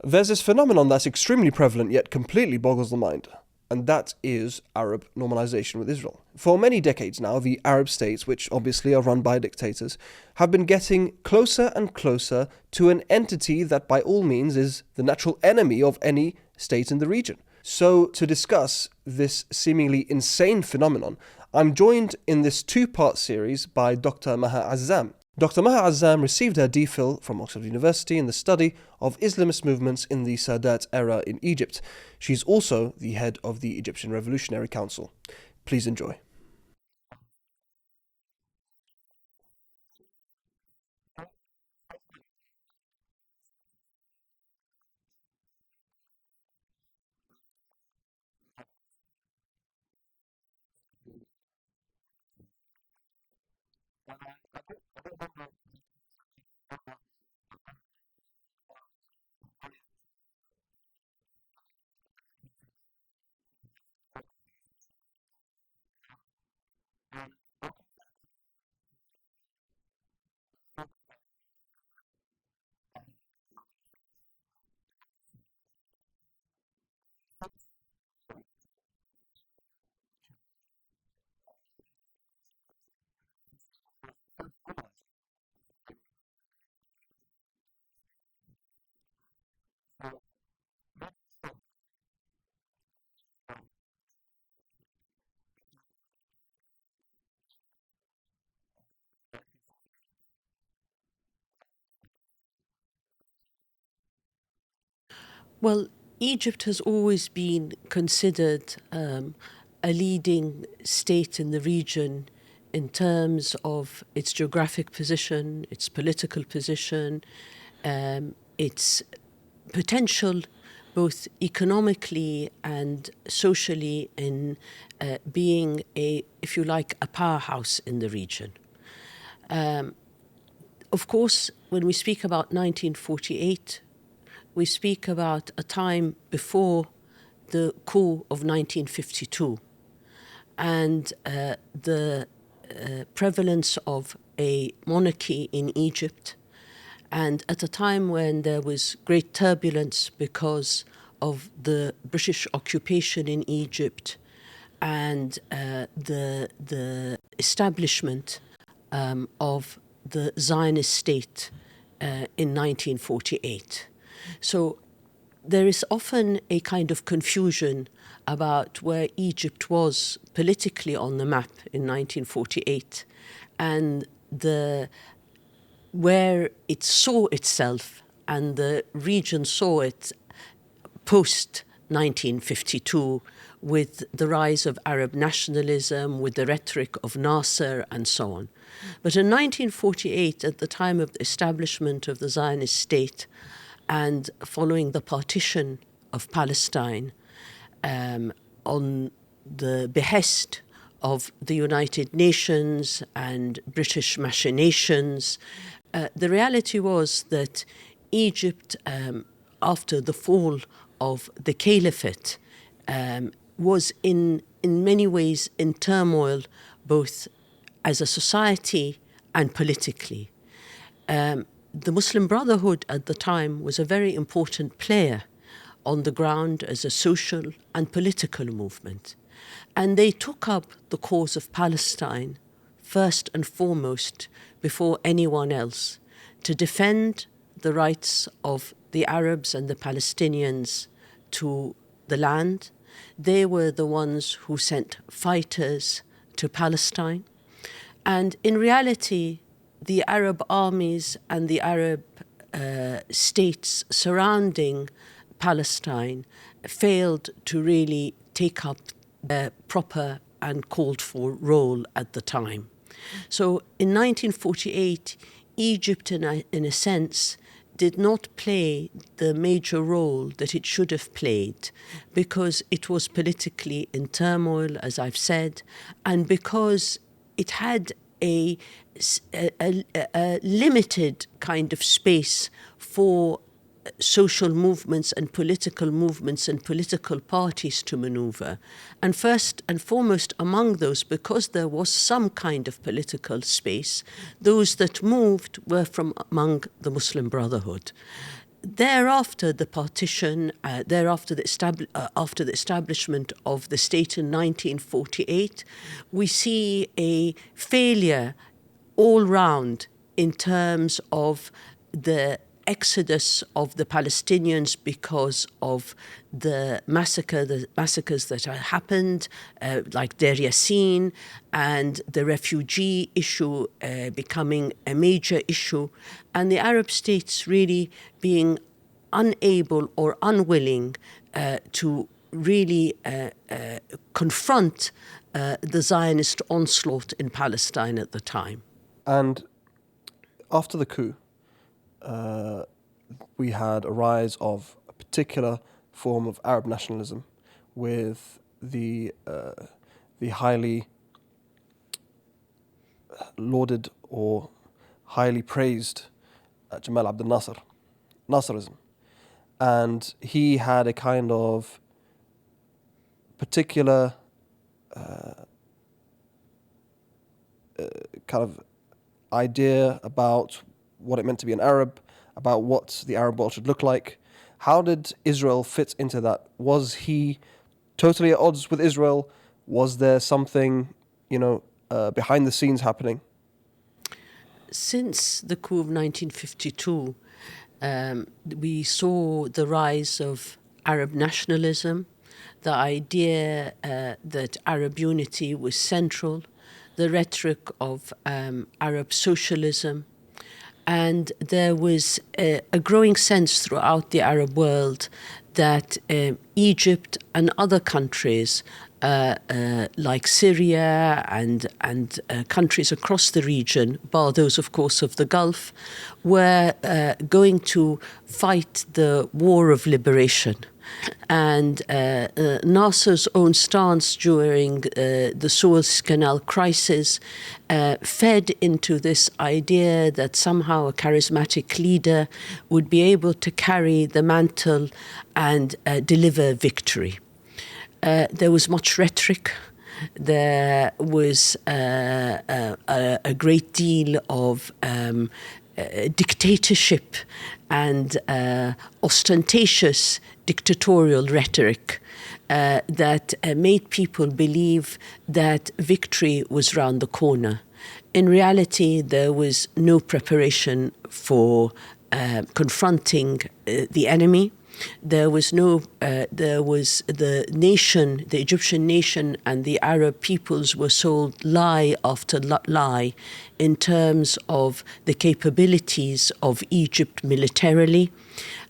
There's this phenomenon that's extremely prevalent yet completely boggles the mind, and that is Arab normalisation with Israel. For many decades now, the Arab states, which obviously are run by dictators, have been getting closer and closer to an entity that by all means is the natural enemy of any state in the region. So, to discuss this seemingly insane phenomenon, I'm joined in this two-part series by Dr. Maha Azzam. Dr. Maha Azzam received her DPhil from Oxford University in the study of Islamist movements in the Sadat era in Egypt. She's also the head of the Egyptian Revolutionary Council. Please enjoy. Well, Egypt has always been considered a leading state in the region in terms of its geographic position, its political position, its potential both economically and socially in being if you like, a powerhouse in the region. Of course, when we speak about 1948, we speak about a time before the coup of 1952 and the prevalence of a monarchy in Egypt, and at a time when there was great turbulence because of the British occupation in Egypt and the establishment of the Zionist state in 1948. So there is often a kind of confusion about where Egypt was politically on the map in 1948 and where it saw itself and the region saw it post 1952 with the rise of Arab nationalism, with the rhetoric of Nasser and so on. But in 1948, at the time of the establishment of the Zionist state, and following the partition of Palestine on the behest of the United Nations and British machinations, the reality was that Egypt, after the fall of the caliphate, was in many ways in turmoil, both as a society and politically. The Muslim Brotherhood at the time was a very important player on the ground as a social and political movement. And they took up the cause of Palestine first and foremost before anyone else, to defend the rights of the Arabs and the Palestinians to the land. They were the ones who sent fighters to Palestine. And in reality, the Arab armies and the Arab states surrounding Palestine failed to really take up a proper and called for role at the time. So in 1948, Egypt, in a sense, did not play the major role that it should have played because it was politically in turmoil, as I've said, and because it had a limited kind of space for social movements and political parties to maneuver. And first and foremost among those, because there was some kind of political space, those that moved were from among the Muslim Brotherhood. thereafter the partition, after the establishment of the state in 1948, we see a failure all round in terms of the exodus of the Palestinians because of the massacres that happened, like Deir Yassin, and the refugee issue becoming a major issue, and the Arab states really being unable or unwilling to really confront the Zionist onslaught in Palestine at the time. And after the coup, we had a rise of a particular form of Arab nationalism with the highly lauded or highly praised Jamal Abdel Nasser, Nasserism. And he had a kind of particular kind of idea about what it meant to be an Arab, about what the Arab world should look like. How did Israel fit into that? Was he totally at odds with Israel? Was there something, behind the scenes happening? Since the coup of 1952, we saw the rise of Arab nationalism, the idea that Arab unity was central, the rhetoric of Arab socialism, and there was a growing sense throughout the Arab world that Egypt and other countries like Syria and countries across the region, bar those, of course, of the Gulf, were going to fight the war of liberation. And Nasser's own stance during the Suez Canal crisis fed into this idea that somehow a charismatic leader would be able to carry the mantle and deliver victory. There was much rhetoric. There was a great deal of dictatorship and ostentatious dictatorial rhetoric that made people believe that victory was round the corner. In reality, there was no preparation for confronting the enemy. There was the nation, the Egyptian nation and the Arab peoples were sold lie after lie in terms of the capabilities of Egypt militarily.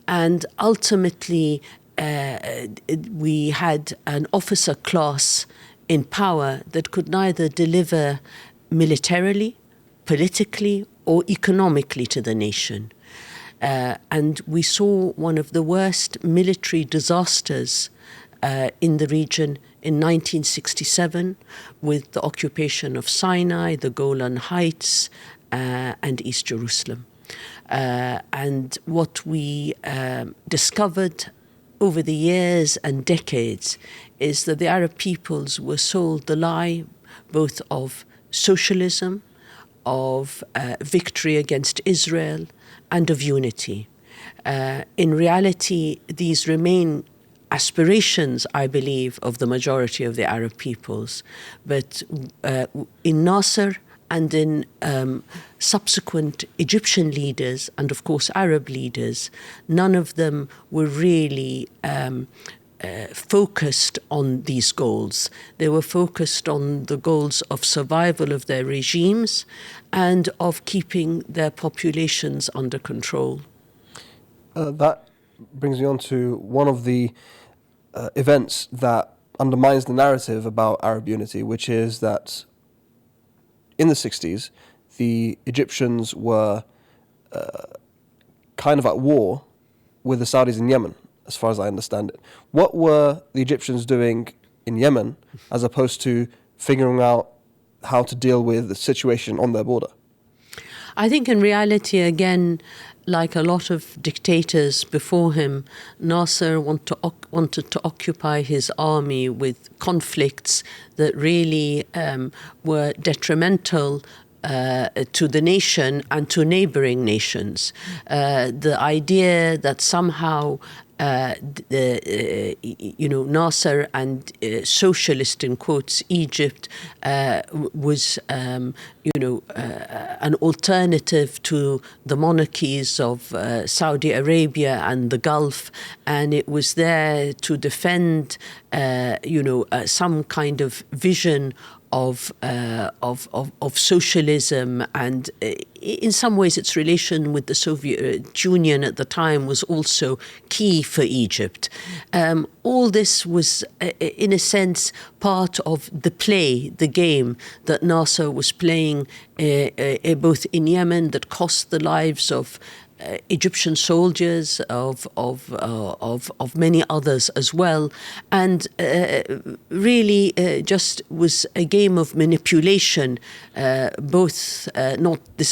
And ultimately, we had an officer class in power that could neither deliver militarily, politically, or economically to the nation. And we saw one of the worst military disasters in the region in 1967 with the occupation of Sinai, the Golan Heights, and East Jerusalem. And what we discovered over the years and decades is that the Arab peoples were sold the lie both of socialism, of victory against Israel, and of unity. In reality, these remain aspirations, I believe, of the majority of the Arab peoples. But in Nasser and in subsequent Egyptian leaders, and of course Arab leaders, none of them were really focused on these goals. They were focused on the goals of survival of their regimes and of keeping their populations under control. That brings me on to one of the events that undermines the narrative about Arab unity, which is that in the 60s, the Egyptians were kind of at war with the Saudis in Yemen, as far as I understand it. What were the Egyptians doing in Yemen as opposed to figuring out how to deal with the situation on their border? I think in reality, again, like a lot of dictators before him, Nasser wanted to occupy his army with conflicts that really were detrimental to the nation and to neighboring nations. The idea that somehow Nasser and socialist, in quotes, Egypt was, an alternative to the monarchies of Saudi Arabia and the Gulf, and it was there to defend, some kind of vision of socialism, and in some ways its relation with the Soviet Union at the time was also key for Egypt. All this was, in a sense, part of the play, the game that Nasser was playing both in Yemen, that cost the lives of Egyptian soldiers, of many others as well, and really just was a game of manipulation. This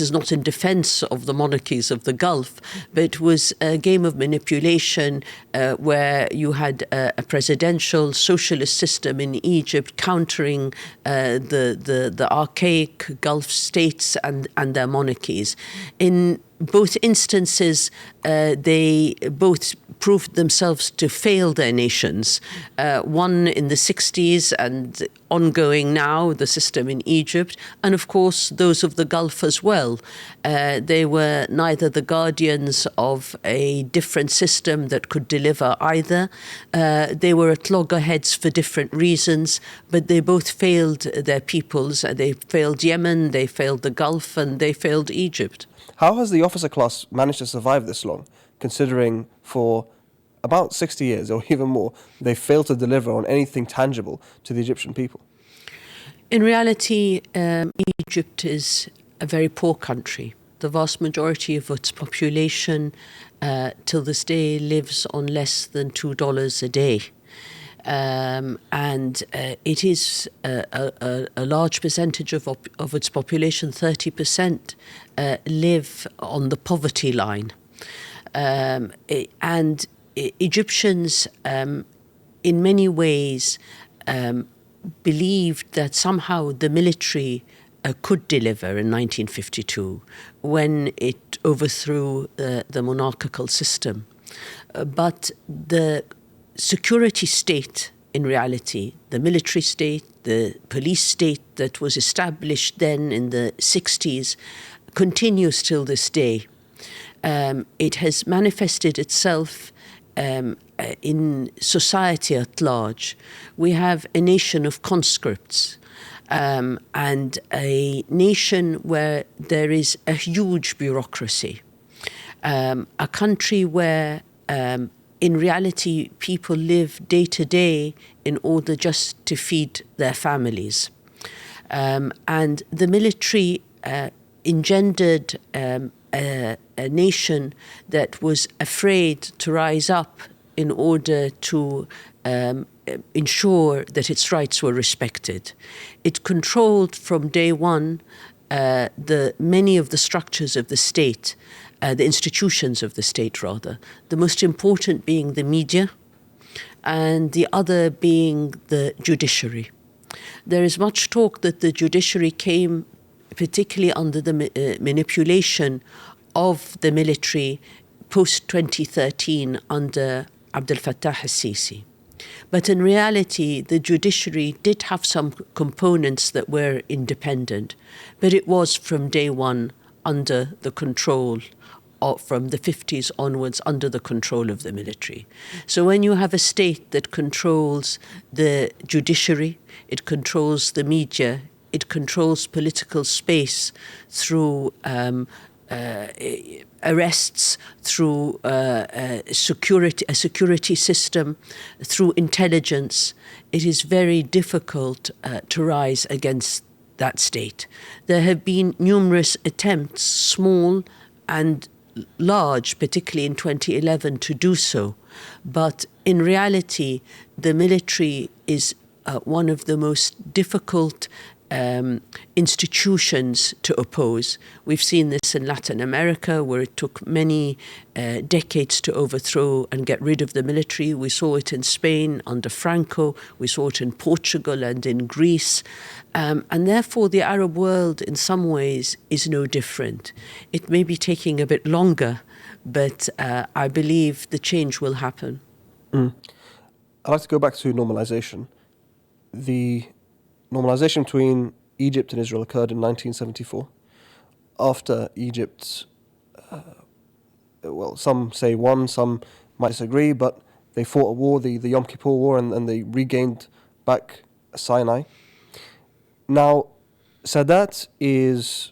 is not in defence of the monarchies of the Gulf, but it was a game of manipulation where you had a presidential socialist system in Egypt countering the archaic Gulf states and their monarchies. In both instances, they both proved themselves to fail their nations. One in the 60s and ongoing now, the system in Egypt, and of course those of the Gulf as well. They were neither the guardians of a different system that could deliver either. They were at loggerheads for different reasons, but they both failed their peoples. They failed Yemen, they failed the Gulf, and they failed Egypt. How has the officer class managed to survive this long, considering for about 60 years or even more, they failed to deliver on anything tangible to the Egyptian people? In reality, Egypt is a very poor country. The vast majority of its population till this day lives on less than $2 a day. And it is a large percentage of its population, 30%, live on the poverty line. And Egyptians, in many ways, believed that somehow the military could deliver in 1952 when it overthrew the monarchical system. But the security state, in reality, the military state, the police state that was established then in the 60s, continues till this day. It has manifested itself in society at large. We have a nation of conscripts, and a nation where there is a huge bureaucracy, a country where in reality, people live day to day in order just to feed their families. And the military engendered a nation that was afraid to rise up in order to ensure that its rights were respected. It controlled from day one many of the structures of the state, the institutions of the state, rather. The most important being the media, and the other being the judiciary. There is much talk that the judiciary came particularly under the manipulation of the military post-2013 under Abdel Fattah al-Sisi. But in reality, the judiciary did have some components that were independent, but it was from day one under the control, or from the 50s onwards, under the control of the military. So when you have a state that controls the judiciary, it controls the media, it controls political space through arrests, through a security system, through intelligence, it is very difficult to rise against that state. There have been numerous attempts, small and large, particularly in 2011, to do so. But in reality, the military is one of the most difficult institutions to oppose. We've seen this in Latin America, where it took many decades to overthrow and get rid of the military. We saw it in Spain under Franco. We saw it in Portugal and in Greece. And therefore, the Arab world, in some ways, is no different. It may be taking a bit longer, but I believe the change will happen. I'd like to go back to normalisation. The normalisation between Egypt and Israel occurred in 1974. After Egypt, some say won, some might disagree, but they fought a war, the Yom Kippur War, and they regained back Sinai. Now, Sadat is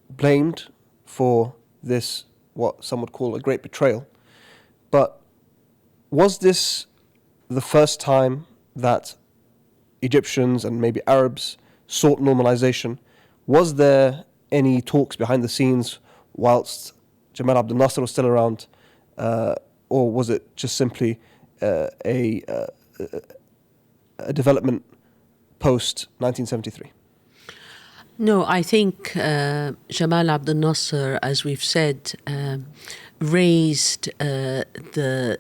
blamed for this, what some would call a great betrayal. But was this the first time that Egyptians and maybe Arabs sought normalization? Was there any talks behind the scenes whilst Jamal Abdel Nasser was still around, or was it just simply a development post 1973? No, I think Jamal Abdel Nasser, as we've said, raised the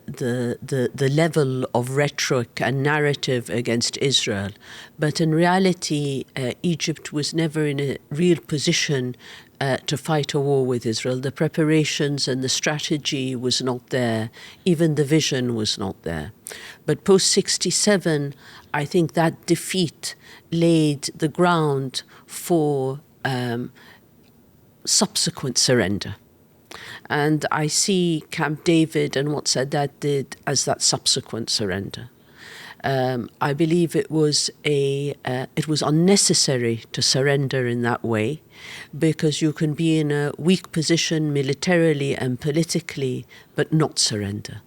level of rhetoric and narrative against Israel. But in reality, Egypt was never in a real position to fight a war with Israel. The preparations and the strategy was not there. Even the vision was not there. But post-67, I think that defeat laid the ground for subsequent surrender. And I see Camp David and what Sadat did as that subsequent surrender. I believe it was unnecessary to surrender in that way, because you can be in a weak position militarily and politically, but not surrender.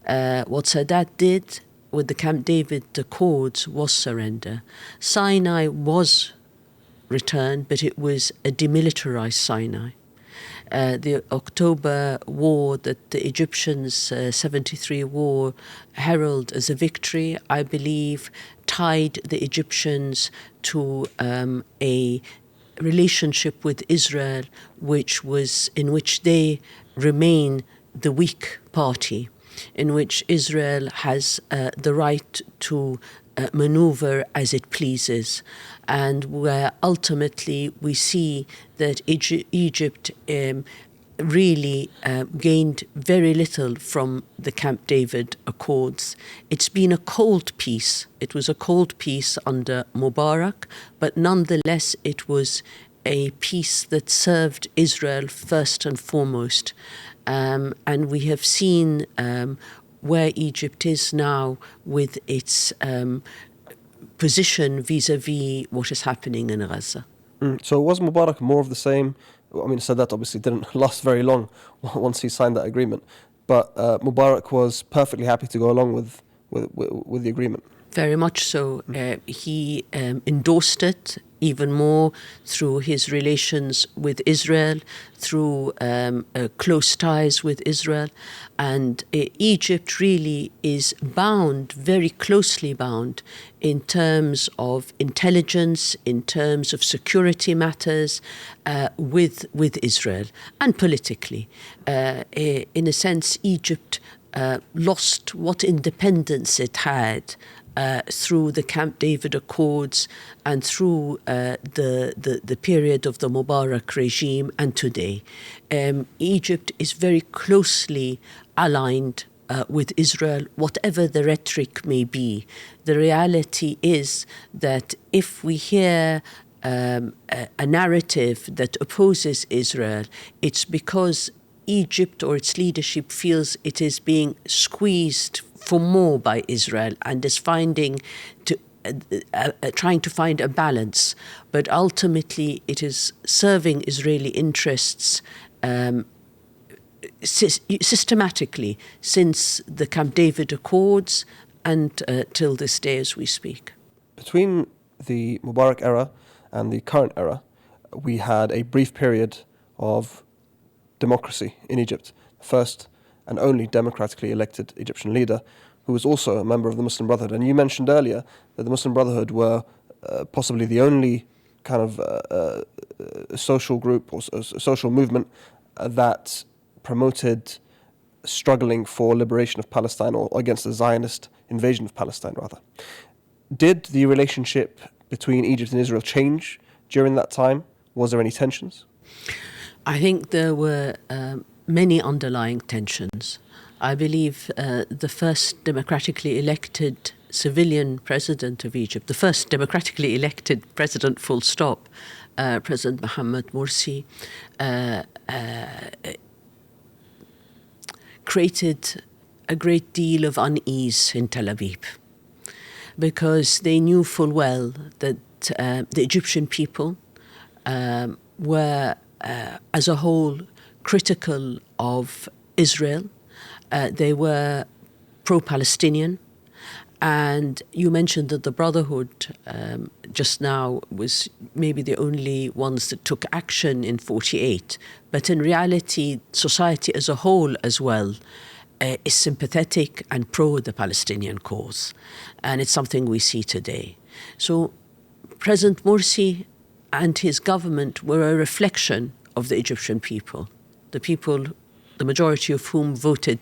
What Sadat did with the Camp David Accords was surrender. Sinai was returned, but it was a demilitarized Sinai. The October war that the Egyptians, 73 war, herald as a victory, I believe, tied the Egyptians to a relationship with Israel, in which they remain the weak party, in which Israel has the right to maneuver as it pleases, and where ultimately we see that Egypt really gained very little from the Camp David Accords. It's been a cold peace. It was a cold peace under Mubarak, but nonetheless it was a peace that served Israel first and foremost. And we have seen where Egypt is now with its position vis-à-vis what is happening in Gaza. So was Mubarak more of the same? I mean, Sadat obviously didn't last very long once he signed that agreement, but Mubarak was perfectly happy to go along with the agreement. Very much so. He endorsed it even more through his relations with Israel, through close ties with Israel. And Egypt really is bound, very closely bound, in terms of intelligence, in terms of security matters, with Israel, and politically. In a sense, Egypt lost what independence it had through the Camp David Accords and through the period of the Mubarak regime and today. Egypt is very closely aligned with Israel, whatever the rhetoric may be. The reality is that if we hear a narrative that opposes Israel, it's because Egypt or its leadership feels it is being squeezed for more by Israel and is trying to find a balance. But ultimately it is serving Israeli interests systematically since the Camp David Accords and till this day as we speak. Between the Mubarak era and the current era, we had a brief period of democracy in Egypt. First and only democratically elected Egyptian leader, who was also a member of the Muslim Brotherhood. And you mentioned earlier that the Muslim Brotherhood were possibly the only kind of social group or social movement that promoted struggling for liberation of Palestine, or against the Zionist invasion of Palestine, rather. Did the relationship between Egypt and Israel change during that time? Was there any tensions? I think there were many underlying tensions. I believe the first democratically elected civilian president of Egypt, the first democratically elected president, full stop, President Mohammed Morsi, created a great deal of unease in Tel Aviv, because they knew full well that the Egyptian people were, as a whole, critical of Israel. They were pro-Palestinian. And you mentioned that the Brotherhood just now was maybe the only ones that took action in 48. But in reality, society as a whole as well is sympathetic and pro the Palestinian cause. And it's something we see today. So President Morsi and his government were a reflection of the Egyptian people, the majority of whom voted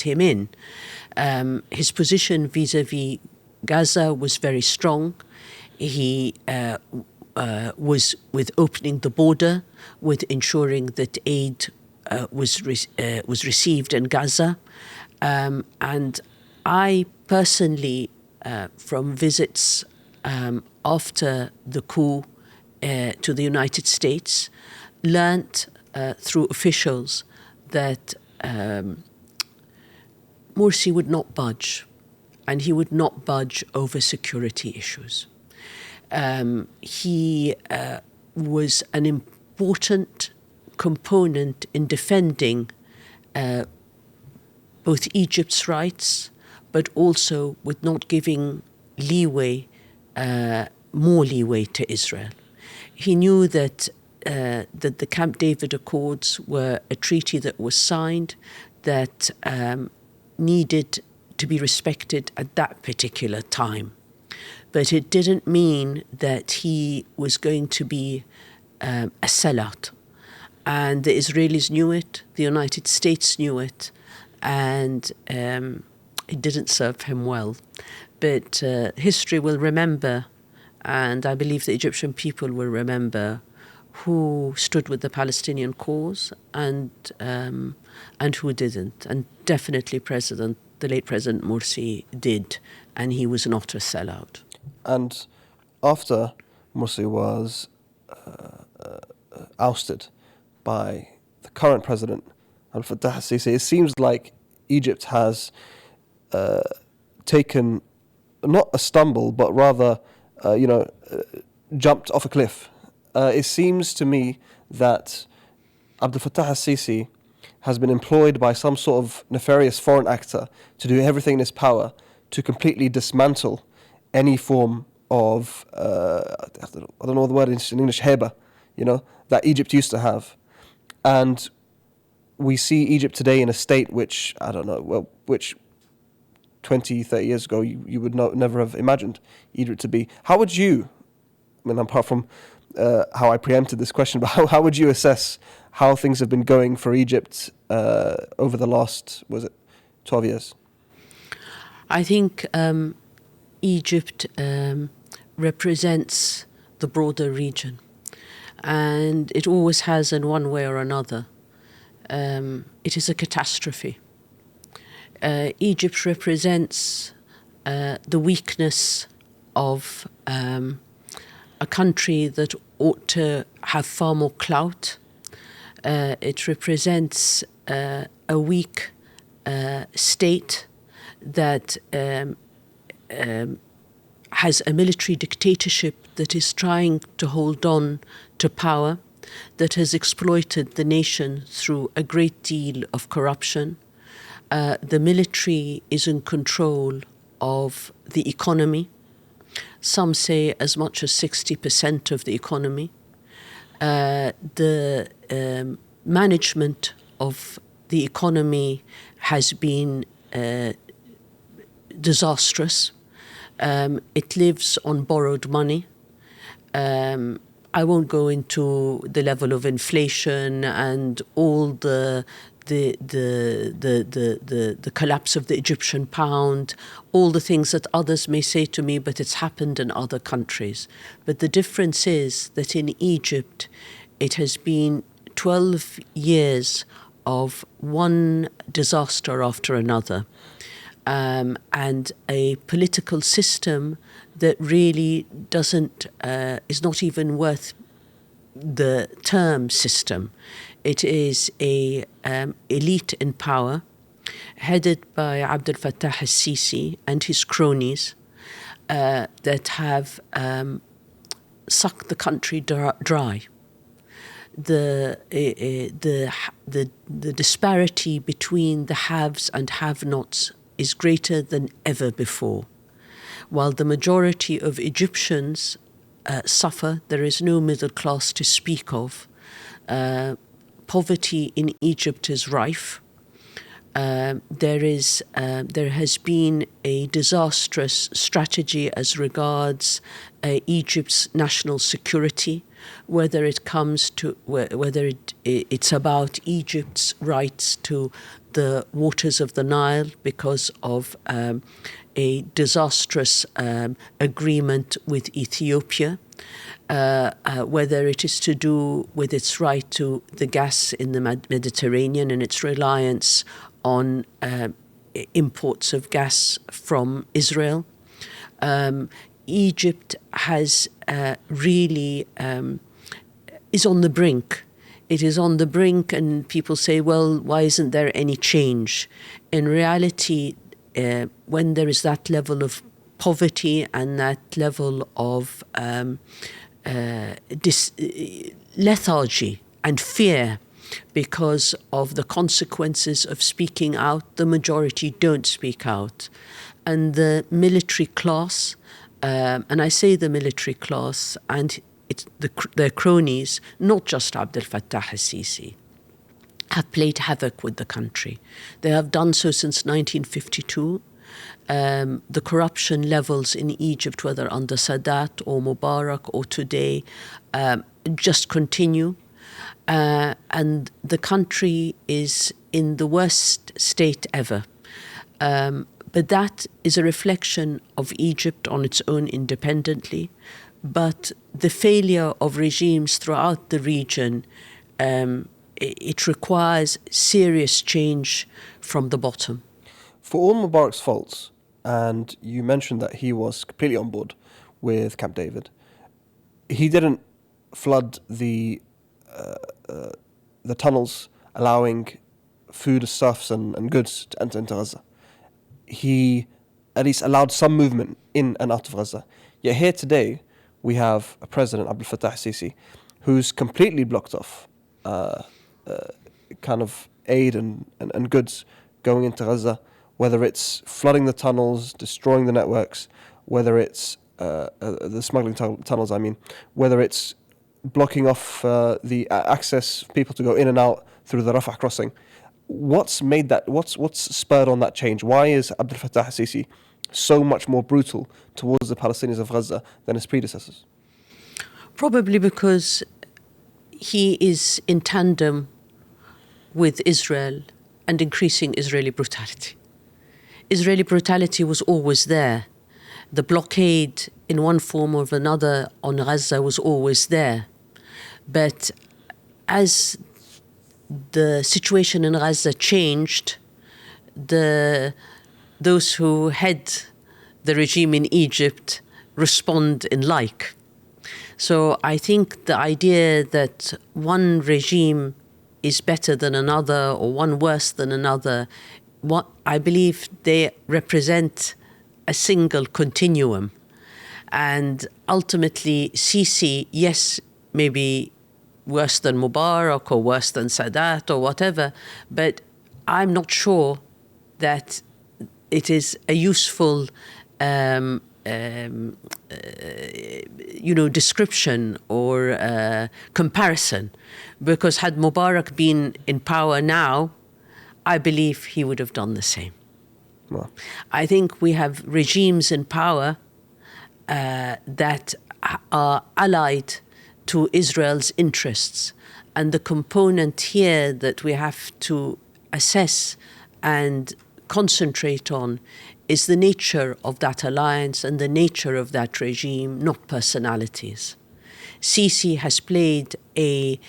him in. His position vis-à-vis Gaza was very strong. He was with opening the border, with ensuring that aid was received in Gaza. And I personally, from visits after the coup to the United States, learnt through officials that Morsi would not budge, and he would not budge over security issues. He was an important component in defending both Egypt's rights, but also with not giving more leeway to Israel. He knew that the Camp David Accords were a treaty that was signed that needed to be respected at that particular time. But it didn't mean that he was going to be a sellout. And the Israelis knew it, the United States knew it, and it didn't serve him well. But history will remember, and I believe the Egyptian people will remember, who stood with the Palestinian cause and who didn't. And definitely the late President Morsi did, and he was not a sellout. And after Morsi was ousted by the current president, Al-Fattah al-Sisi, it seems like Egypt has taken not a stumble, but rather, jumped off a cliff. It seems to me that Abdel Fattah al-Sisi has been employed by some sort of nefarious foreign actor to do everything in his power to completely dismantle any form of, I don't know what the word is in English, heba, that Egypt used to have. And we see Egypt today in a state which, which 20, 30 years ago you would never have imagined Egypt to be. How would you, apart from how I preempted this question, but how would you assess how things have been going for Egypt over the last, 12 years? I think Egypt represents the broader region, and it always has in one way or another. It is a catastrophe. Egypt represents the weakness of a country that ought to have far more clout. It represents a weak state that has a military dictatorship that is trying to hold on to power, that has exploited the nation through a great deal of corruption. The military is in control of the economy. Some say as much as 60% of the economy. The management of the economy has been disastrous. It lives on borrowed money. I won't go into the level of inflation and all the collapse of the Egyptian pound, all the things that others may say to me, but it's happened in other countries. But the difference is that in Egypt, it has been 12 years of one disaster after another, and a political system that really is not even worth the term system. It is a elite in power, headed by Abdel Fattah al-Sisi and his cronies, that have sucked the country dry. The disparity between the haves and have-nots is greater than ever before. While the majority of Egyptians suffer, there is no middle class to speak of. Poverty in Egypt is rife. There has been a disastrous strategy as regards Egypt's national security, whether it comes to whether it's about Egypt's rights to the waters of the Nile because of a disastrous agreement with Ethiopia, whether it is to do with its right to the gas in the Mediterranean and its reliance on imports of gas from Israel. Egypt has really is on the brink. It is on the brink, and people say, well, why isn't there any change? In reality, when there is that level of poverty and that level of lethargy and fear because of the consequences of speaking out, the majority don't speak out. And the military class, and I say the military class, and it's their cronies, not just Abdel Fattah al-Sisi, have played havoc with the country. They have done so since 1952. The corruption levels in Egypt, whether under Sadat or Mubarak or today, just continue. And the country is in the worst state ever. But that is a reflection of Egypt on its own independently. But the failure of regimes throughout the region, it requires serious change from the bottom. For all Mubarak's faults, and you mentioned that he was completely on board with Camp David, he didn't flood the tunnels, allowing foodstuffs and goods to enter into Gaza. He at least allowed some movement in and out of Gaza. Yet here today, we have a president, Abdel Fattah al-Sisi, who's completely blocked off kind of aid and goods going into Gaza, whether it's flooding the tunnels, destroying the networks, whether it's the smuggling tunnels, whether it's blocking off the access for people to go in and out through the Rafah crossing. What's made that? What's spurred on that change? Why is Abdel Fattah al-Sisi so much more brutal towards the Palestinians of Gaza than his predecessors? Probably because he is in tandem with Israel and increasing Israeli brutality. Israeli brutality was always there. The blockade in one form or another on Gaza was always there. But as the situation in Gaza changed, those who head the regime in Egypt respond in like. So I think the idea that one regime is better than another or one worse than another, I believe they represent a single continuum. And ultimately, Sisi, yes, maybe worse than Mubarak or worse than Sadat or whatever, but I'm not sure that it is a useful description or comparison, because had Mubarak been in power now, I believe he would have done the same. Well, I think we have regimes in power that are allied to Israel's interests. And the component here that we have to assess and concentrate on is the nature of that alliance and the nature of that regime, not personalities. Sisi has played the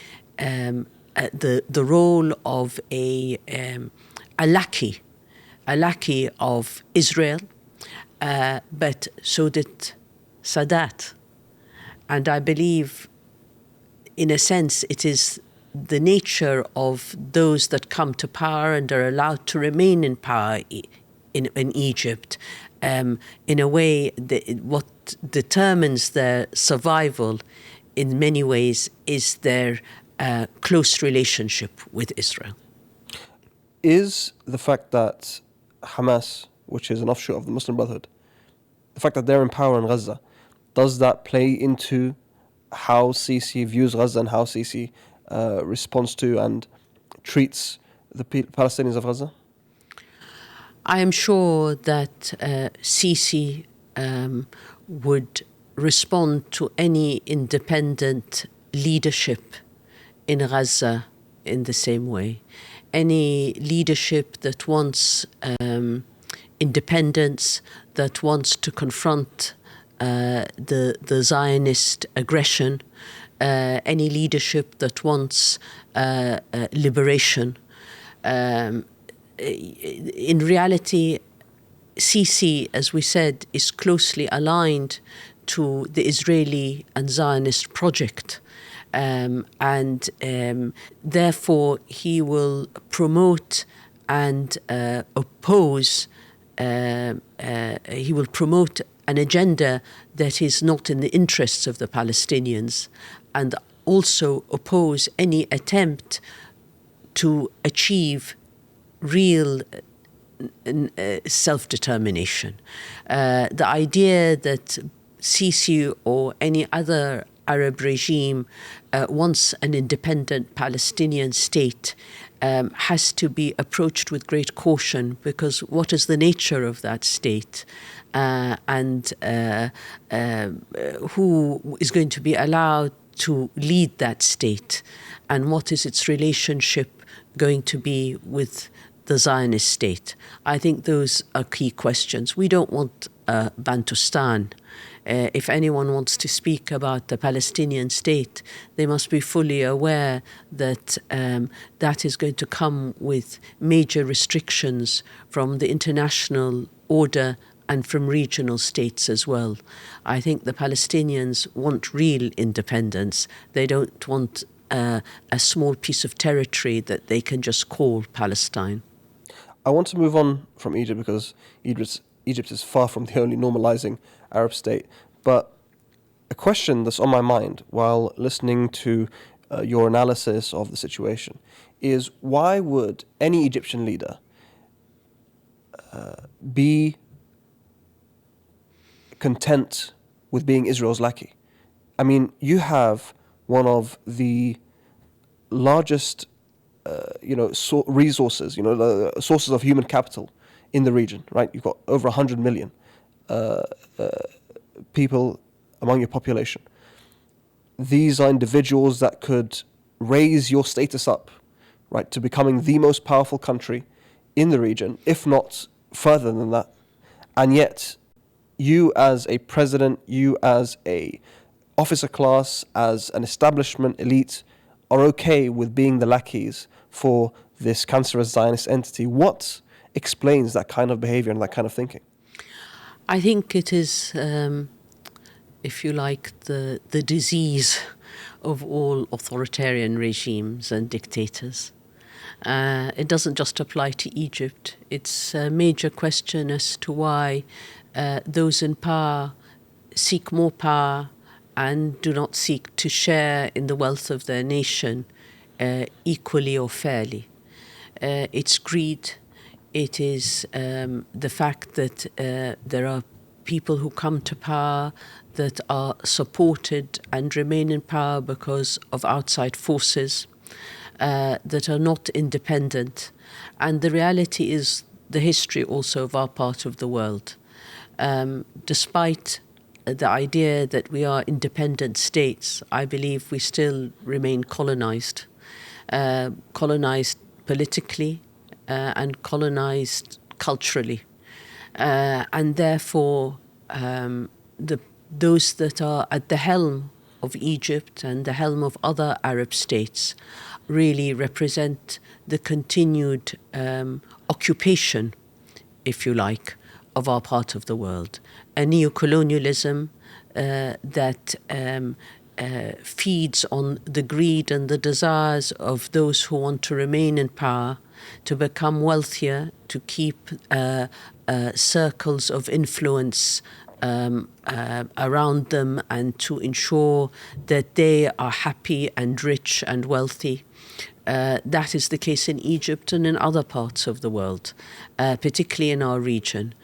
role of a lackey of Israel, but so did Sadat. And I believe, in a sense, it is the nature of those that come to power and are allowed to remain in power in Egypt. In a way, what determines their survival in many ways is their close relationship with Israel. Is the fact that Hamas, which is an offshoot of the Muslim Brotherhood, the fact that they're in power in Gaza, does that play into how Sisi views Gaza and how Sisi responds to and treats the Palestinians of Gaza? I am sure that Sisi would respond to any independent leadership in Gaza in the same way. Any leadership that wants independence, that wants to confront the Zionist aggression, any leadership that wants liberation. In reality, Sisi, as we said, is closely aligned to the Israeli and Zionist project. And therefore, he will promote and oppose, he will promote an agenda that is not in the interests of the Palestinians, and also oppose any attempt to achieve real self-determination. The idea that Sisi or any other Arab regime wants an independent Palestinian state has to be approached with great caution, because what is the nature of that state? And who is going to be allowed to lead that state? And what is its relationship going to be with the Zionist state? I think those are key questions. We don't want Bantustan. If anyone wants to speak about the Palestinian state, they must be fully aware that that is going to come with major restrictions from the international order and from regional states as well. I think the Palestinians want real independence. They don't want a small piece of territory that they can just call Palestine. I want to move on from Egypt because Egypt is far from the only normalizing Arab state. But a question that's on my mind while listening to your analysis of the situation is, why would any Egyptian leader be content with being Israel's lackey? I mean, you have one of the largest resources, sources of human capital in the region, right? You've got over 100 million people among your population. These are individuals that could raise your status up, right, to becoming the most powerful country in the region, if not further than that. And yet, you as a president, you as a officer class, as an establishment elite, are okay with being the lackeys for this cancerous Zionist entity. What explains that kind of behavior and that kind of thinking? I think it is, if you like, the disease of all authoritarian regimes and dictators. It doesn't just apply to Egypt. It's a major question as to why those in power seek more power and do not seek to share in the wealth of their nation equally or fairly. It's greed. It is the fact that there are people who come to power that are supported and remain in power because of outside forces that are not independent. And the reality is the history also of our part of the world. Despite the idea that we are independent states, I believe we still remain colonized. Colonized politically and colonized culturally. And therefore, those that are at the helm of Egypt and the helm of other Arab states really represent the continued occupation, if you like, of our part of the world. A neocolonialism that feeds on the greed and the desires of those who want to remain in power, to become wealthier, to keep circles of influence around them, and to ensure that they are happy and rich and wealthy. That is the case in Egypt and in other parts of the world, particularly in our region.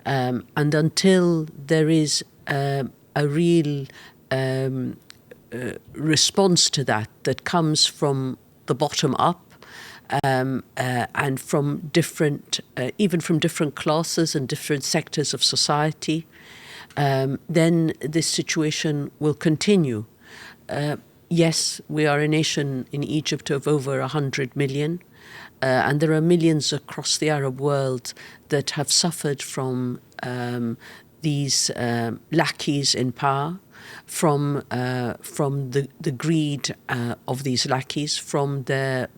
And until there is a real response to that comes from the bottom up, and from different, even from different classes and different sectors of society, then this situation will continue. Yes, we are a nation in Egypt of over 100 million, and there are millions across the Arab world that have suffered from these lackeys in power, from the greed of these lackeys, from their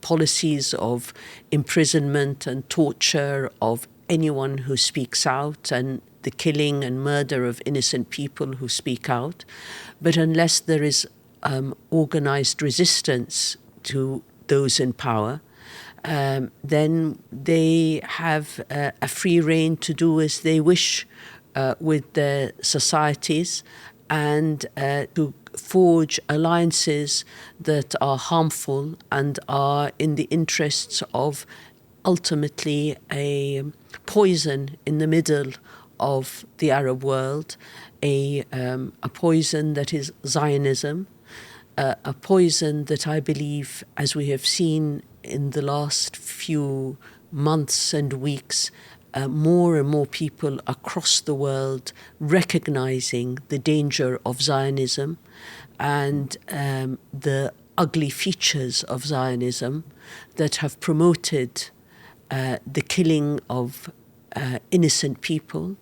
policies of imprisonment and torture of anyone who speaks out, and the killing and murder of innocent people who speak out. But unless there is organized resistance to those in power, then they have a free rein to do as they wish with their societies, and to forge alliances that are harmful and are in the interests of ultimately a poison in the middle of the Arab world, a poison that is Zionism, a poison that I believe, as we have seen in the last few months and weeks, more and more people across the world recognizing the danger of Zionism and the ugly features of Zionism that have promoted the killing of innocent people,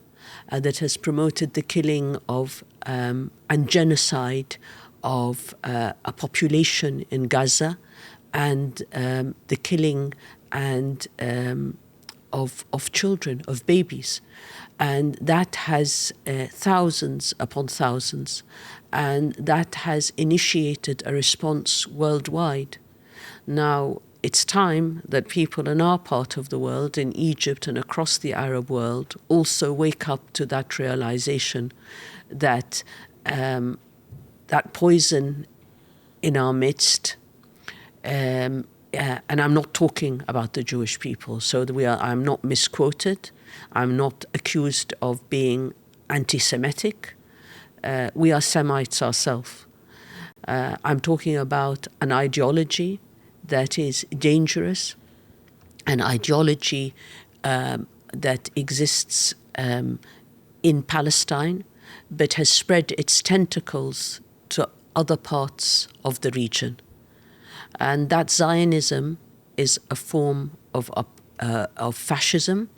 that has promoted the killing of and genocide of a population in Gaza, and the killing and of children, of babies. And that has thousands upon thousands, and that has initiated a response worldwide. Now, it's time that people in our part of the world, in Egypt and across the Arab world, also wake up to that realization that that poison in our midst, and I'm not talking about the Jewish people, so that I'm not misquoted, I'm not accused of being anti-Semitic. We are Semites ourselves. I'm talking about an ideology that is dangerous, an ideology that exists in Palestine, but has spread its tentacles to other parts of the region. And that Zionism is a form of fascism.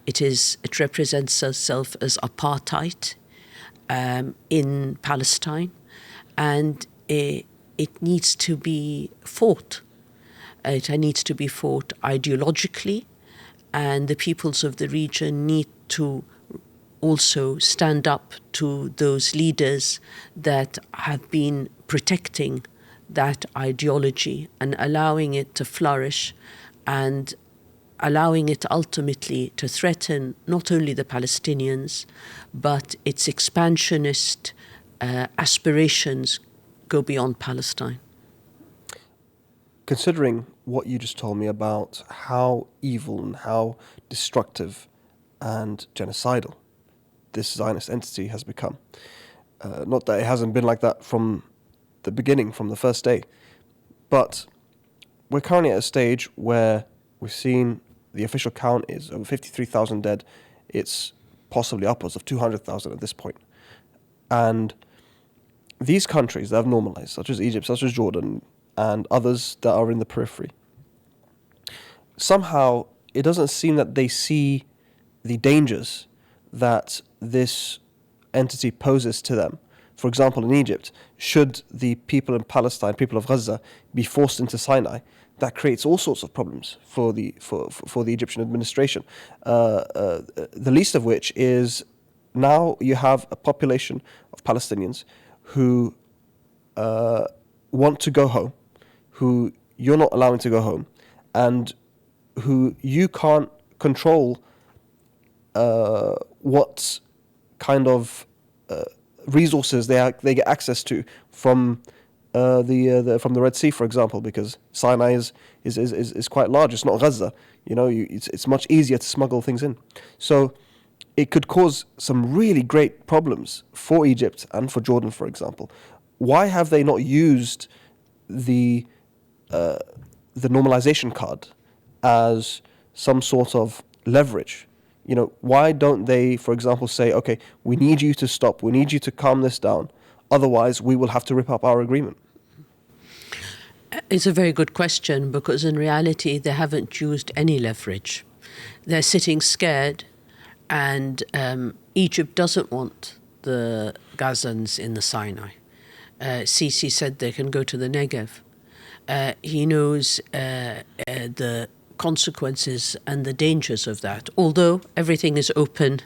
It represents itself as apartheid in Palestine, and it needs to be fought. It needs to be fought ideologically, and the peoples of the region need to also stand up to those leaders that have been protecting that ideology and allowing it to flourish, and allowing it ultimately to threaten not only the Palestinians, but its expansionist aspirations go beyond Palestine. Considering what you just told me about how evil and how destructive and genocidal this Zionist entity has become, not that it hasn't been like that from the beginning, from the first day, but we're currently at a stage where we've seen the official count is over 53,000 dead. It's possibly upwards of 200,000 at this point. And these countries that have normalized, such as Egypt, such as Jordan, and others that are in the periphery, somehow it doesn't seem that they see the dangers that this entity poses to them. For example, in Egypt, should the people in Palestine, people of Gaza, be forced into Sinai, that creates all sorts of problems for the Egyptian administration. The least of which is now you have a population of Palestinians who want to go home, who you're not allowing to go home, and who you can't control what kind of resources they get access to from from the Red Sea, for example, because Sinai is quite large. It's not Gaza, it's much easier to smuggle things in. So it could cause some really great problems for Egypt and for Jordan, for example. Why have they not used the normalization card as some sort of leverage? Why don't they, for example, say, okay, we need you to stop, we need you to calm this down, otherwise we will have to rip up our agreement? It's a very good question, because in reality they haven't used any leverage. They're sitting scared, and Egypt doesn't want the Gazans in the Sinai. Sisi said they can go to the Negev. He knows the consequences and the dangers of that, although everything is open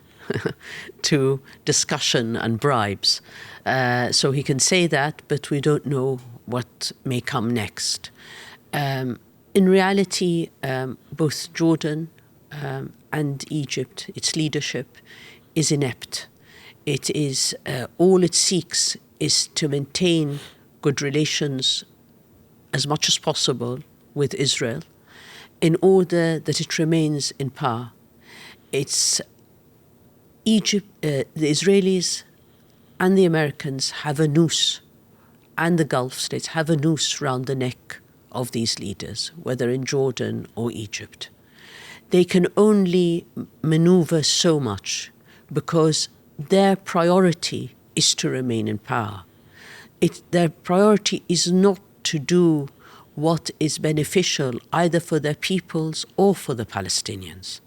to discussion and bribes. So he can say that, but we don't know what may come next. In reality, both Jordan and Egypt, its leadership, is inept. It is all it seeks is to maintain good relations as much as possible with Israel in order that it remains in power. It's Egypt, the Israelis and the Americans have a noose, and the Gulf states have a noose round the neck of these leaders, whether in Jordan or Egypt. They can only maneuver so much because their priority is to remain in power. Their priority is not to do what is beneficial either for their peoples or for the Palestinians.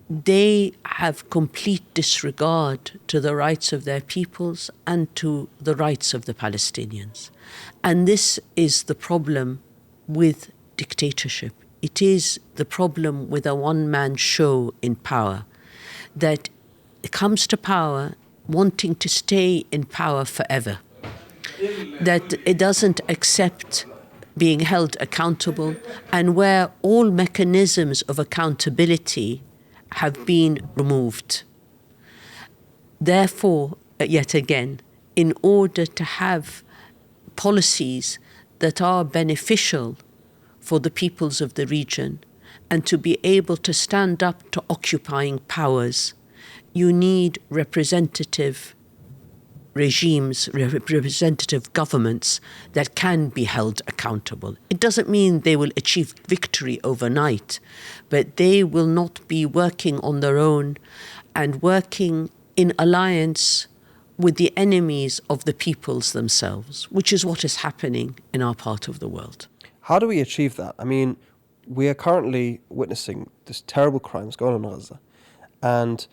They have complete disregard to the rights of their peoples and to the rights of the Palestinians. And this is the problem with dictatorship. It is the problem with a one-man show in power, that it comes to power wanting to stay in power forever, that it doesn't accept being held accountable, and where all mechanisms of accountability have been removed. Therefore, yet again, in order to have policies that are beneficial for the peoples of the region and to be able to stand up to occupying powers, you need representative regimes, representative governments that can be held accountable. It doesn't mean they will achieve victory overnight, but they will not be working on their own and working in alliance with the enemies of the peoples themselves, which is what is happening in our part of the world. How do we achieve that? I mean, we are currently witnessing this terrible crimes going on in Gaza, and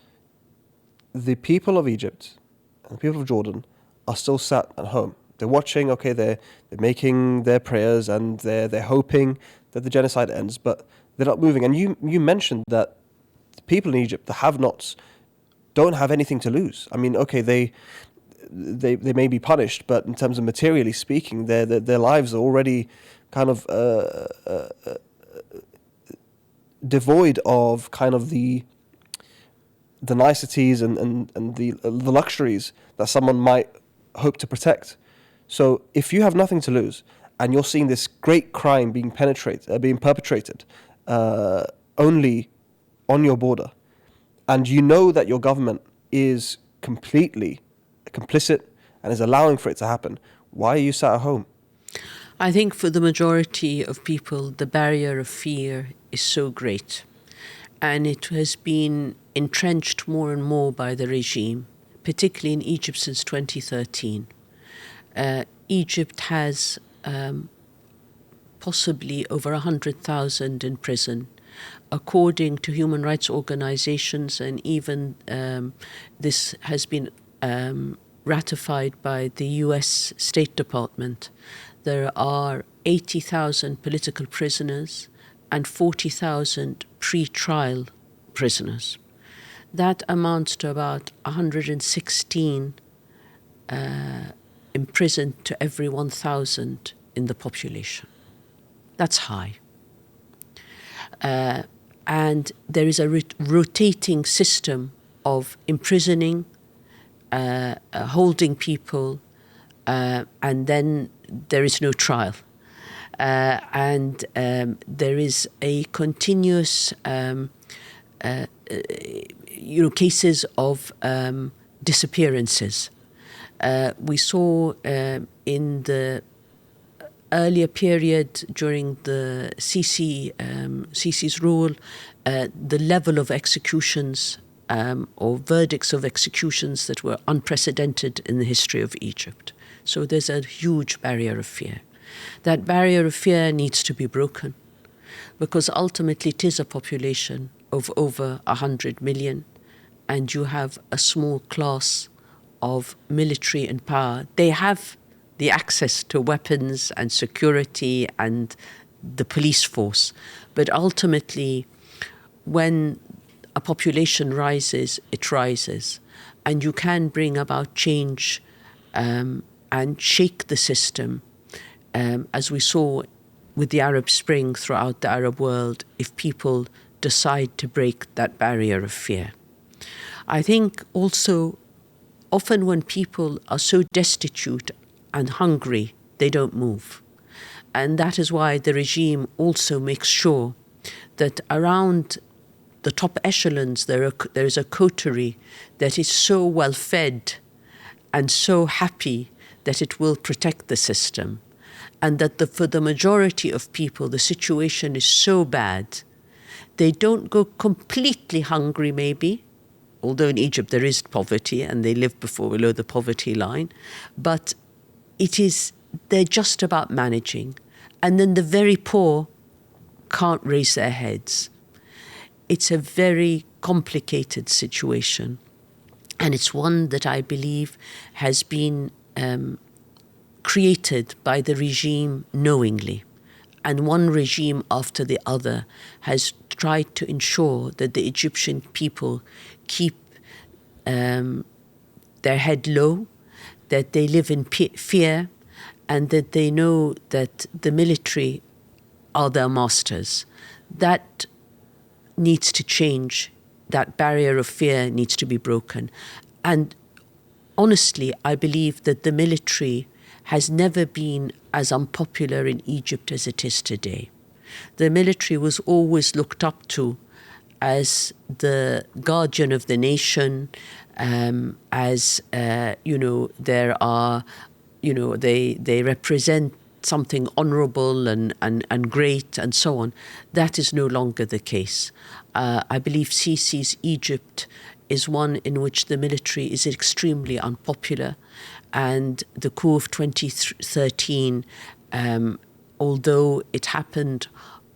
the people of Egypt and the people of Jordan are still sat at home. They're watching, okay, they're making their prayers and they're hoping that the genocide ends, but they're not moving. And you mentioned that the people in Egypt, the have-nots, don't have anything to lose. I mean, okay, they may be punished, but in terms of materially speaking, their lives are already kind of devoid of kind of the niceties and the luxuries that someone might hope to protect. So if you have nothing to lose and you're seeing this great crime being perpetrated only on your border, and you know that your government is completely complicit and is allowing for it to happen, why are you sat at home? I think for the majority of people, the barrier of fear is so great, and it has been entrenched more and more by the regime, particularly in Egypt since 2013. Egypt has possibly over 100,000 in prison. According to human rights organizations, and even this has been ratified by the US State Department, there are 80,000 political prisoners and 40,000 pre-trial prisoners. That amounts to about 116 imprisoned to every 1,000 in the population. That's high. And there is a rotating system of imprisoning, holding people, and then there is no trial. And there is a continuous, cases of disappearances. We saw in the earlier period during the Sisi's rule, the level of executions or verdicts of executions that were unprecedented in the history of Egypt. So there's a huge barrier of fear. That barrier of fear needs to be broken, because ultimately it is a population of over 100 million, and you have a small class of military and power. They have the access to weapons and security and the police force. But ultimately, when a population rises, it rises. And you can bring about change and shake the system, as we saw with the Arab Spring throughout the Arab world, if people decide to break that barrier of fear. I think also, often when people are so destitute and hungry, they don't move. And that is why the regime also makes sure that around the top echelons there is a coterie that is so well fed and so happy that it will protect the system. And that for the majority of people, the situation is so bad, they don't go completely hungry maybe, although in Egypt there is poverty and they live below the poverty line, but they're just about managing. And then the very poor can't raise their heads. It's a very complicated situation. And it's one that I believe has been created by the regime knowingly. And one regime after the other has tried to ensure that the Egyptian people keep their head low, that they live in fear, and that they know that the military are their masters. That needs to change. That barrier of fear needs to be broken. And honestly, I believe that the military has never been as unpopular in Egypt as it is today. The military was always looked up to as the guardian of the nation, they represent something honourable and great and so on. That is no longer the case. I believe Sisi's Egypt is one in which the military is extremely unpopular, and the coup of 2013, although it happened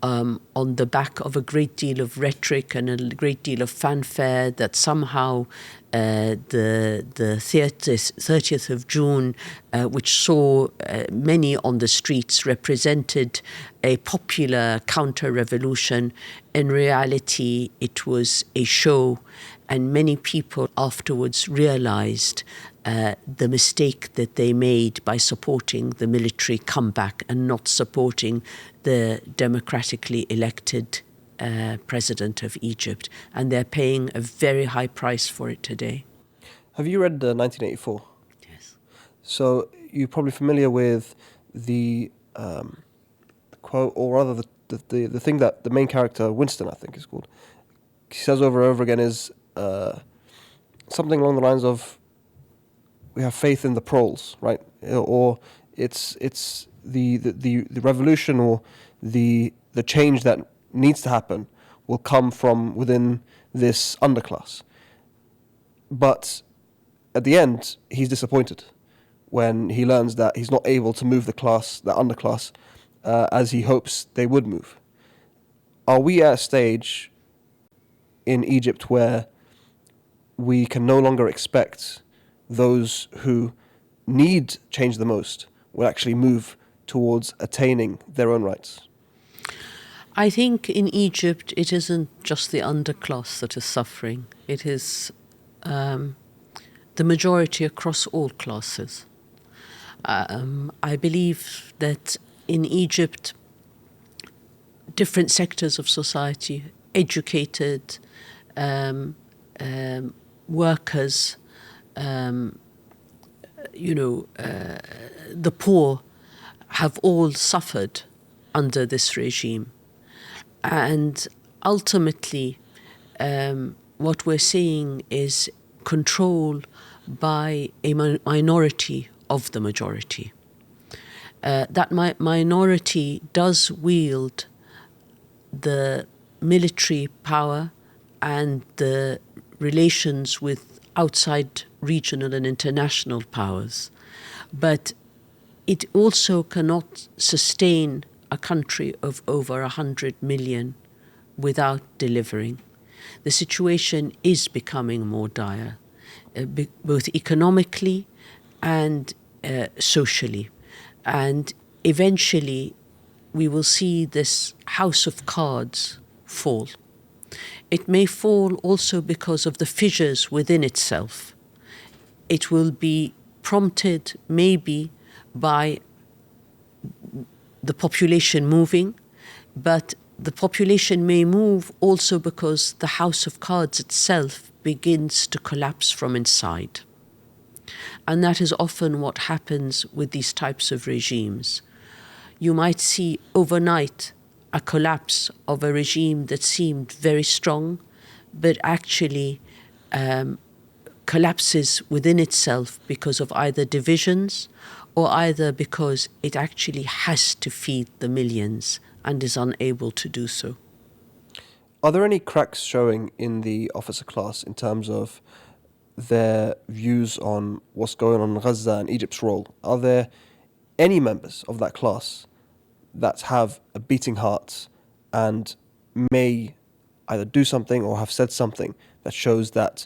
on the back of a great deal of rhetoric and a great deal of fanfare, that somehow the 30th of June, which saw many on the streets, represented a popular counter-revolution. In reality, it was a show, and many people afterwards realized the mistake that they made by supporting the military comeback and not supporting the democratically elected president of Egypt. And they're paying a very high price for it today. Have you read 1984? Yes. So you're probably familiar with the quote, or rather the thing that the main character, Winston, I think is called, he says over and over again is something along the lines of, we have faith in the proles, right? Or it's the revolution or the change that needs to happen will come from within this underclass. But at the end, he's disappointed when he learns that he's not able to move the underclass, as he hopes they would move. Are we at a stage in Egypt where we can no longer expect those who need change the most will actually move towards attaining their own rights? I think in Egypt it isn't just the underclass that is suffering. It is the majority across all classes. I believe that in Egypt, different sectors of society, educated, workers, the poor, have all suffered under this regime. And ultimately, what we're seeing is control by a minority of the majority. That minority does wield the military power and the relations with outside regional and international powers. But it also cannot sustain a country of over 100 million without delivering. The situation is becoming more dire, both economically and socially. And eventually we will see this house of cards fall. It may fall also because of the fissures within itself. It will be prompted maybe by the population moving, but the population may move also because the house of cards itself begins to collapse from inside. And that is often what happens with these types of regimes. You might see overnight a collapse of a regime that seemed very strong, but actually collapses within itself because of either divisions or either because it actually has to feed the millions and is unable to do so. Are there any cracks showing in the officer class in terms of their views on what's going on in Gaza and Egypt's role? Are there any members of that class that have a beating heart and may either do something or have said something that shows that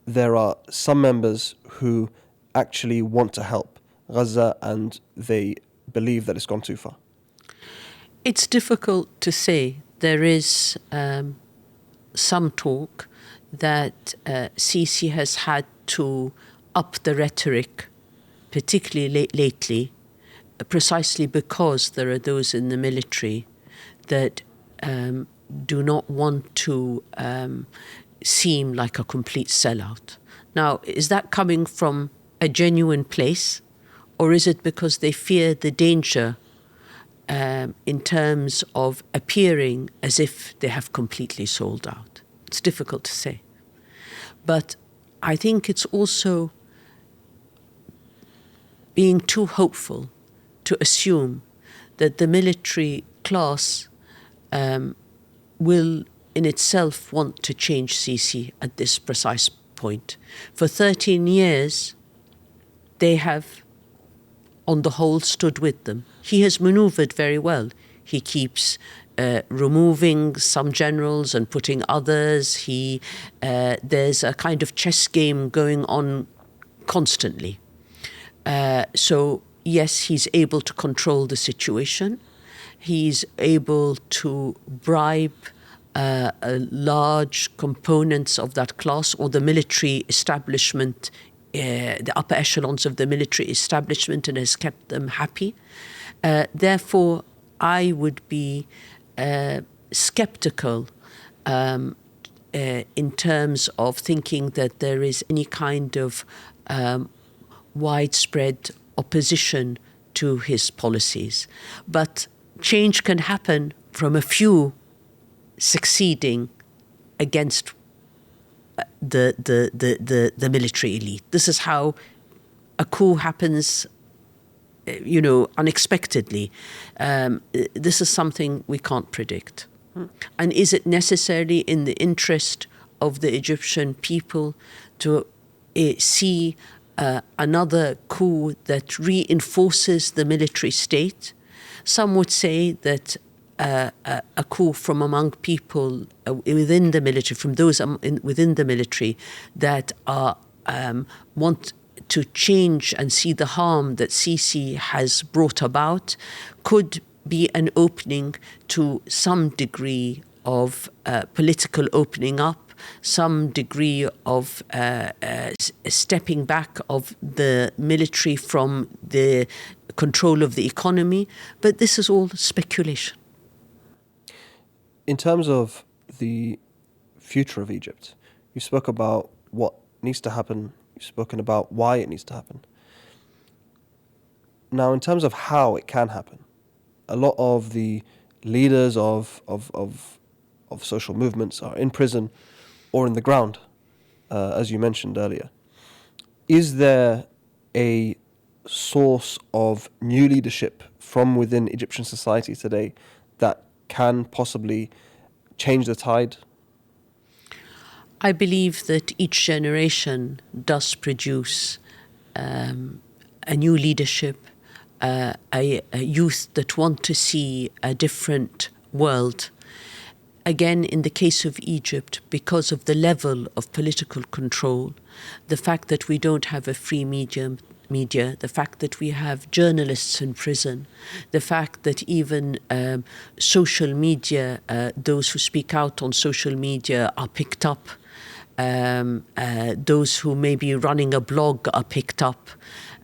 there are some members who actually want to help Gaza and they believe that it's gone too far? It's difficult to say. There is some talk that Sisi has had to up the rhetoric, particularly lately, precisely because there are those in the military that do not want to seem like a complete sellout. Now, is that coming from a genuine place, or is it because they fear the danger in terms of appearing as if they have completely sold out? It's difficult to say. But I think it's also being too hopeful to assume that the military class will in itself want to change Sisi at this precise point. For 13 years, they have, on the whole, stood with them. He has maneuvered very well. He keeps removing some generals and putting others. There's a kind of chess game going on constantly. So yes, he's able to control the situation. He's able to bribe large components of that class or the military establishment, the upper echelons of the military establishment, and has kept them happy. Therefore, I would be skeptical in terms of thinking that there is any kind of widespread opposition to his policies. But change can happen from a few succeeding against the military elite. This is how a coup happens, unexpectedly. This is something we can't predict. And is it necessarily in the interest of the Egyptian people to see another coup that reinforces the military state. Some would say that a coup from among people within the military, from those within the military that are want to change and see the harm that Sisi has brought about, could be an opening to some degree of political opening up, some degree of stepping back of the military from the control of the economy. But this is all speculation. In terms of the future of Egypt, you spoke about what needs to happen. You've spoken about why it needs to happen. Now, in terms of how it can happen, a lot of the leaders of social movements are in prison or in the ground, as you mentioned earlier. Is there a source of new leadership from within Egyptian society today that can possibly change the tide? I believe that each generation does produce a new leadership, a youth that want to see a different world. Again, in the case of Egypt, because of the level of political control, the fact that we don't have a free media, the fact that we have journalists in prison, the fact that even social media, those who speak out on social media are picked up, those who may be running a blog are picked up.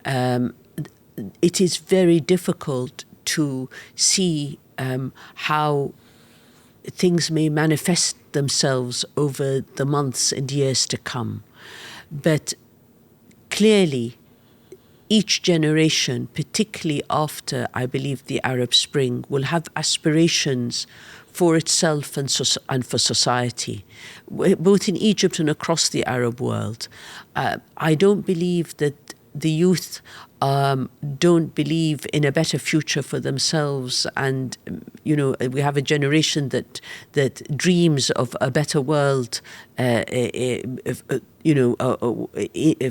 It is very difficult to see how things may manifest themselves over the months and years to come. But clearly, each generation, particularly after, I believe, the Arab Spring, will have aspirations for itself and for society, both in Egypt and across the Arab world. I don't believe that the youth don't believe in a better future for themselves, and we have a generation that dreams of a better world,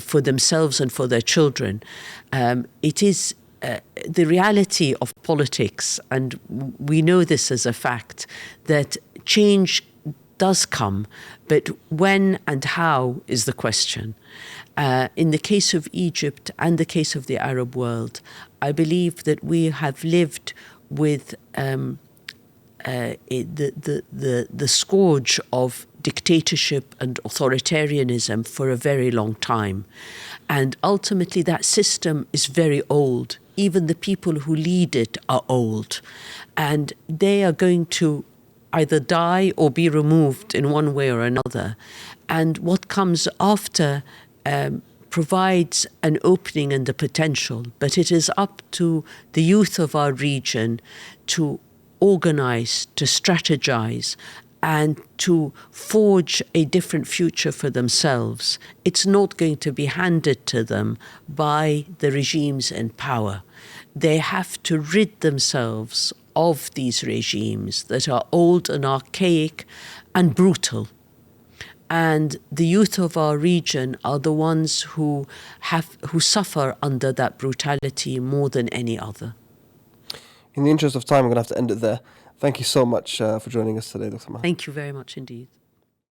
for themselves and for their children. It is the reality of politics, and we know this as a fact, that change does come, but when and how is the question. In the case of Egypt and the case of the Arab world, I believe that we have lived with the scourge of dictatorship and authoritarianism for a very long time. And ultimately that system is very old. Even the people who lead it are old. And they are going to either die or be removed in one way or another. And what comes after provides an opening and the potential, but it is up to the youth of our region to organize, to strategize, and to forge a different future for themselves. It's not going to be handed to them by the regimes in power. They have to rid themselves of these regimes that are old and archaic and brutal. And the youth of our region are the ones who suffer under that brutality more than any other. In the interest of time, I'm going to have to end it there. Thank you so much for joining us today, Dr. Maha. Thank you very much indeed.